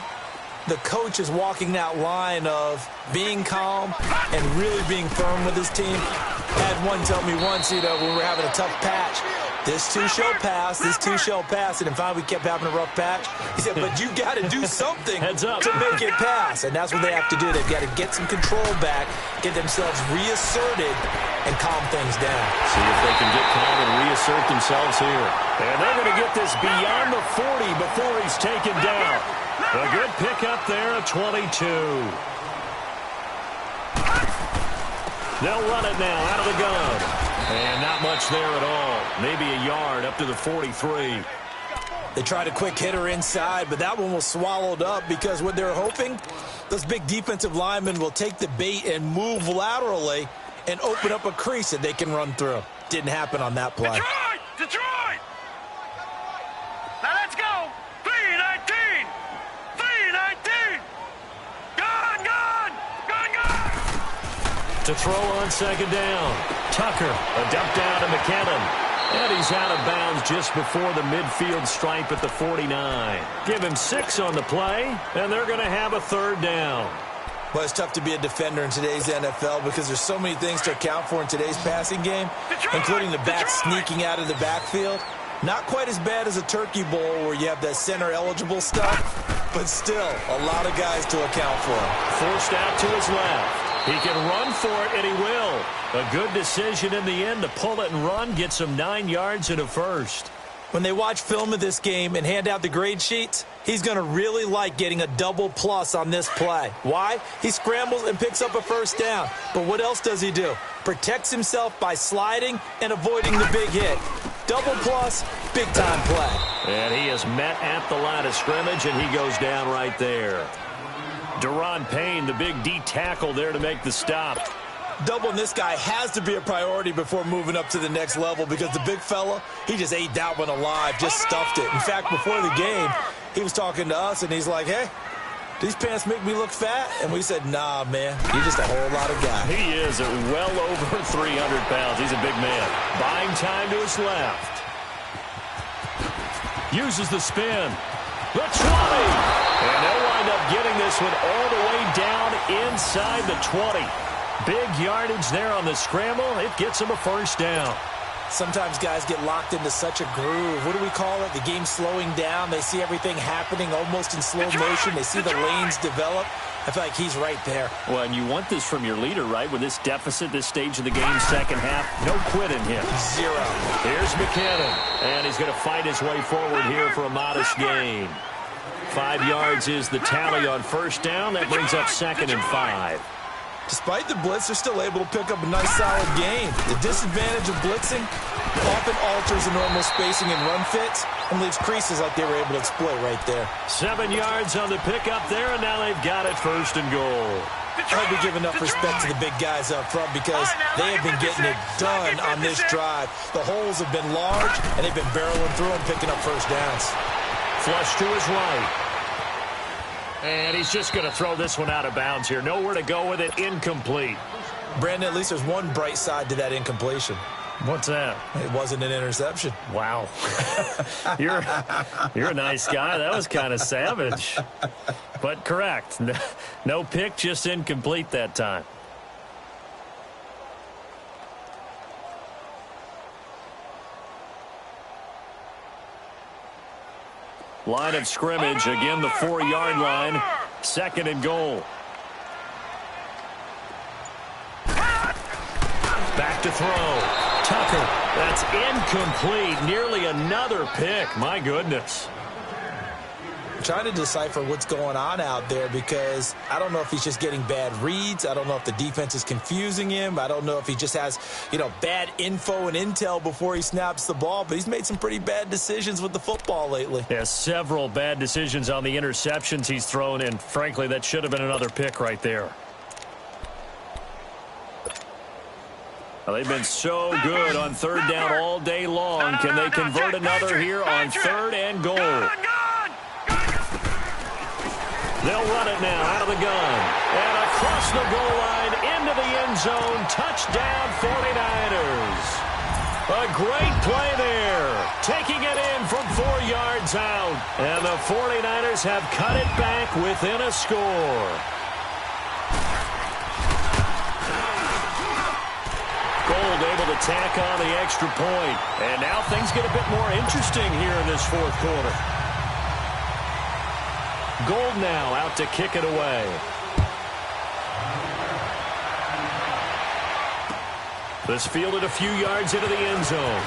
the coach is walking that line of being calm and really being firm with his team. Had one tell me once, when we were having a tough patch, this too shall pass, this too shall pass. And finally we kept having a rough patch. He said, but you got to do something to make it pass. And that's what they have to do. They've got to get some control back, get themselves reasserted, and calm things down. See if they can get calm and reassert themselves here. And they're going to get this beyond the 40 before he's taken down. A good pickup there at 22. They'll run it now out of the gun. And not much there at all. Maybe a yard up to the 43. They tried a quick hitter inside, but that one was swallowed up because what they're hoping, those big defensive linemen will take the bait and move laterally and open up a crease that they can run through. Didn't happen on that play. Detroit! Now let's go! 3-19! 3-19! Gone! To throw on second down. Tucker, a dump down to McKinnon. And he's out of bounds just before the midfield stripe at the 49. Give him 6 on the play, and they're going to have a third down. Well, it's tough to be a defender in today's NFL because there's so many things to account for in today's passing game, including the back sneaking out of the backfield. Not quite as bad as a turkey bowl where you have that center-eligible stuff, but still a lot of guys to account for. Forced out to his left. He can run for it, and he will. A good decision in the end to pull it and run, gets him 9 yards and a first. When they watch film of this game and hand out the grade sheets, he's going to really like getting a double plus on this play. Why? He scrambles and picks up a first down. But what else does he do? Protects himself by sliding and avoiding the big hit. Double plus, big-time play. And he is met at the line of scrimmage, and he goes down right there. Deron Payne, the big D tackle there to make the stop. Doubling this guy has to be a priority before moving up to the next level because the big fella, he just ate that one alive, just stuffed it. In fact, before the game, he was talking to us, and he's like, hey, these pants make me look fat? And we said, nah, man, you're just a whole lot of guy. He is at well over 300 pounds. He's a big man. Buying time to his left. Uses the spin. The 20. And they'll wind up getting this one all the way down inside the 20. Big yardage there on the scramble. It gets him a first down. Sometimes guys get locked into such a groove. What do we call it? The game slowing down. They see everything happening almost in slow motion. They see the lanes develop. I feel like he's right there. Well, and you want this from your leader, right? With this deficit, this stage of the game, second half, no quitting him. 0. Here's McKinnon. And he's going to fight his way forward here for a modest gain. 5 yards is the tally on first down. That brings up 2nd and 5. Despite the blitz, they're still able to pick up a nice, solid gain. The disadvantage of blitzing often alters the normal spacing and run fits and leaves creases like they were able to exploit right there. 7 yards on the pickup there, and now they've got it 1st and goal. I hope we give enough respect to the big guys up front because they have been getting it done on this drive. The holes have been large, and they've been barreling through them, picking up first downs. Flush to his right. And he's just going to throw this one out of bounds here. Nowhere to go with it. Incomplete. Brandon, at least there's one bright side to that incompletion. What's that? It wasn't an interception. Wow. You're a nice guy. That was kind of savage. But correct. No pick, just incomplete that time. Line of scrimmage, again the 4-yard line. 2nd and goal. Back to throw. Tucker. That's incomplete. Nearly another pick. My goodness. I'm trying to decipher what's going on out there because I don't know if he's just getting bad reads. I don't know if the defense is confusing him. I don't know if he just has, bad info and intel before he snaps the ball. But he's made some pretty bad decisions with the football lately. Yeah, several bad decisions on the interceptions he's thrown, and frankly, that should have been another pick right there. Well, they've been so good on 3rd down all day long. Can they convert another here on 3rd and goal? They'll run it now out of the gun. And across the goal line into the end zone. Touchdown 49ers. A great play there. Taking it in from 4 yards out. And the 49ers have cut it back within a score. Gold able to tack on the extra point. And now things get a bit more interesting here in this 4th quarter. Gold now out to kick it away. This fielded a few yards into the end zone.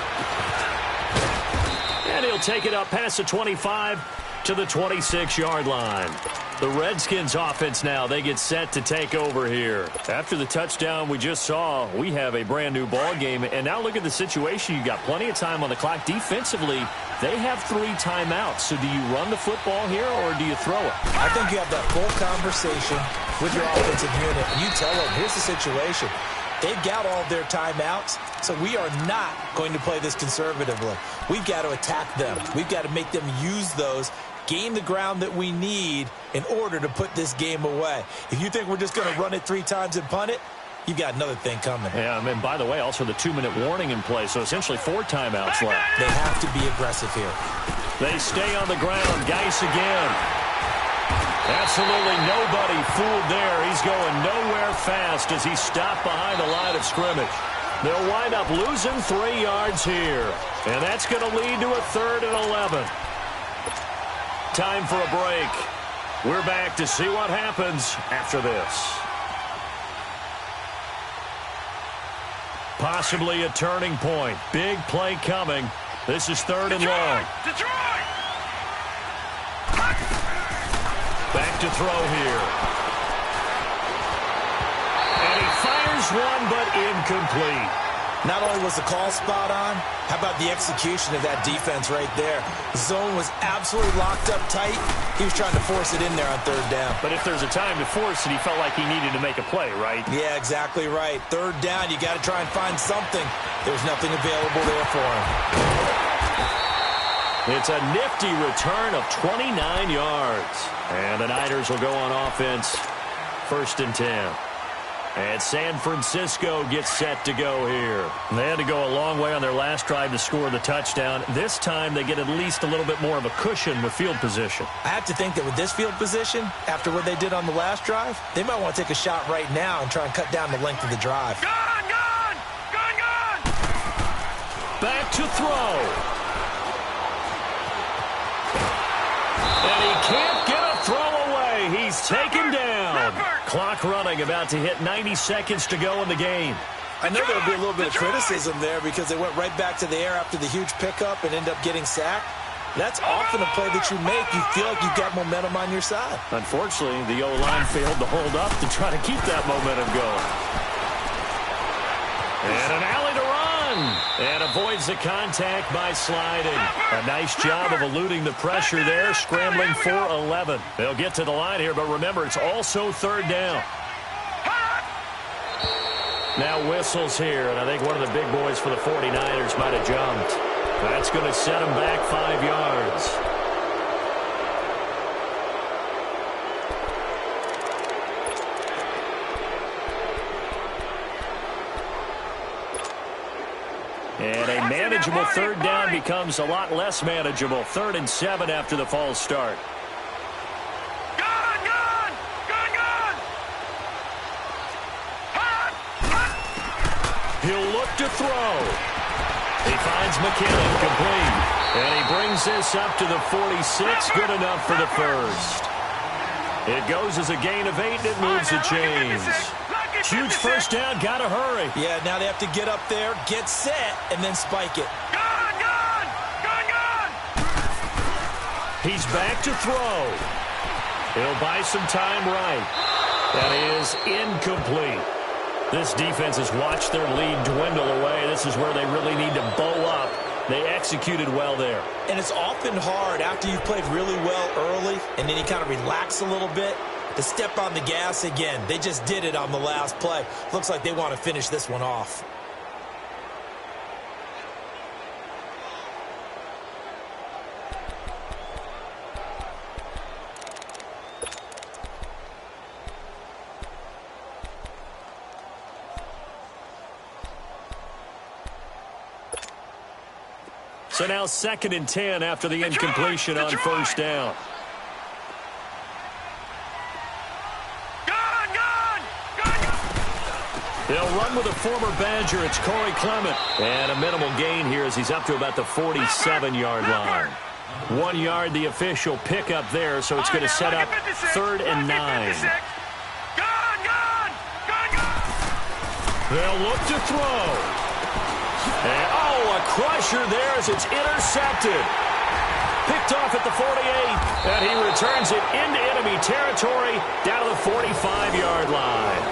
And he'll take it up past the 25 to the 26-yard line. The Redskins offense now, they get set to take over here. After the touchdown we just saw, we have a brand new ball game. And now look at the situation. You've got plenty of time on the clock. Defensively, they have 3 timeouts. So do you run the football here or do you throw it? I think you have that full conversation with your offensive unit. You tell them, here's the situation. They've got all their timeouts, so we are not going to play this conservatively. We've got to attack them. We've got to make them use those, gain the ground that we need in order to put this game away. If you think we're just going to run it 3 times and punt it, you've got another thing coming. Yeah, and by the way, also the 2-minute warning in play, so essentially 4 timeouts left. They have to be aggressive here. They stay on the ground. Geis again. Absolutely nobody fooled there. He's going nowhere fast as he stopped behind the line of scrimmage. They'll wind up losing 3 yards here. And that's going to lead to a 3rd and 11. Time for a break. We're back to see what happens after this. Possibly a turning point. Big play coming. This is 3rd and long. Back to throw here. And he fires one, but incomplete. Not only was the call spot on, how about the execution of that defense right there? The zone was absolutely locked up tight. He was trying to force it in there on 3rd down. But if there's a time to force it, he felt like he needed to make a play, right? Yeah, exactly right. 3rd down, you got to try and find something. There's nothing available there for him. It's a nifty return of 29 yards. And the Niners will go on offense. 1st and 10. And San Francisco gets set to go here. They had to go a long way on their last drive to score the touchdown. This time they get at least a little bit more of a cushion with field position. I have to think that with this field position, after what they did on the last drive, they might want to take a shot right now and try and cut down the length of the drive. Gone! Back to throw. And he can't get a throw away. He's taken down. Clock running, about to hit 90 seconds to go in the game. I know there'll be a little bit of criticism there because they went right back to the air after the huge pickup and ended up getting sacked. That's often a play that you make. You feel like you've got momentum on your side. Unfortunately, the O-line failed to hold up to try to keep that momentum going. And an alley to run. And avoids the contact by sliding. A nice job of eluding the pressure there, scrambling for 11. They'll get to the line here, but remember, it's also third down. Now whistles here, and I think one of the big boys for the 49ers might have jumped. That's going to set him back 5 yards. And a manageable third down becomes a lot less manageable. 3rd and 7 after the false start. He'll look to throw. He finds McKinnon complete. And he brings this up to the 46. Good enough for the first. It goes as a gain of 8, and it moves the chains. Huge first down. Got to hurry. Yeah, now they have to get up there, get set, and then spike it. He's back to throw. He'll buy some time right. That is incomplete. This defense has watched their lead dwindle away. This is where they really need to bow up. They executed well there. And it's often hard after you've played really well early and then you kind of relax a little bit to step on the gas again. They just did it on the last play. Looks like they want to finish this one off. So now 2nd and 10 after the incompletion on first down. They'll run with a former Badger. It's Corey Clement. And a minimal gain here as he's up to about the 47-yard line. 1 yard, the official pickup there, so it's going to set up 3rd and 9. They'll look to throw. And, a crusher there as it's intercepted. Picked off at the 48, and he returns it into enemy territory down to the 45-yard line.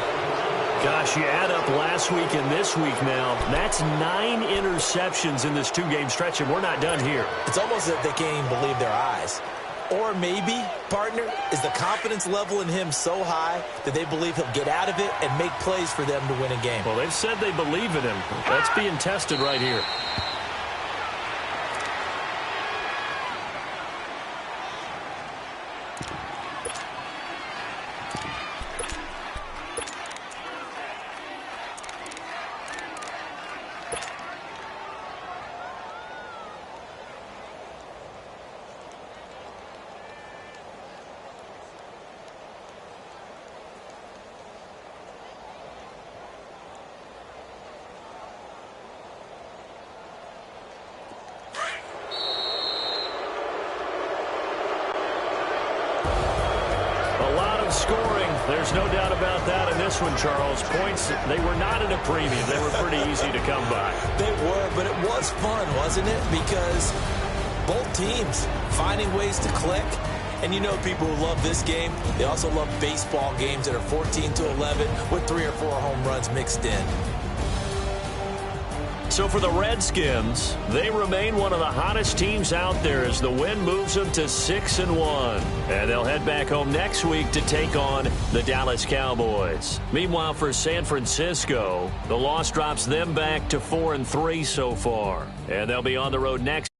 Gosh, you add up last week and this week now, that's 9 interceptions in this 2-game stretch, and we're not done here. It's almost as if they can't even believe their eyes. Or maybe, partner, is the confidence level in him so high that they believe he'll get out of it and make plays for them to win a game. Well, they've said they believe in him. That's being tested right here. Scoring, there's no doubt about that in this one, Charles. Points, they were not at a premium. They were pretty easy to come by. They were, but it was fun, wasn't it? Because both teams finding ways to click. And you know people who love this game, they also love baseball games that are 14-11 with 3 or 4 home runs mixed in. So for the Redskins, they remain one of the hottest teams out there as the win moves them to 6-1. And they'll head back home next week to take on the Dallas Cowboys. Meanwhile, for San Francisco, the loss drops them back to 4-3 so far. And they'll be on the road next.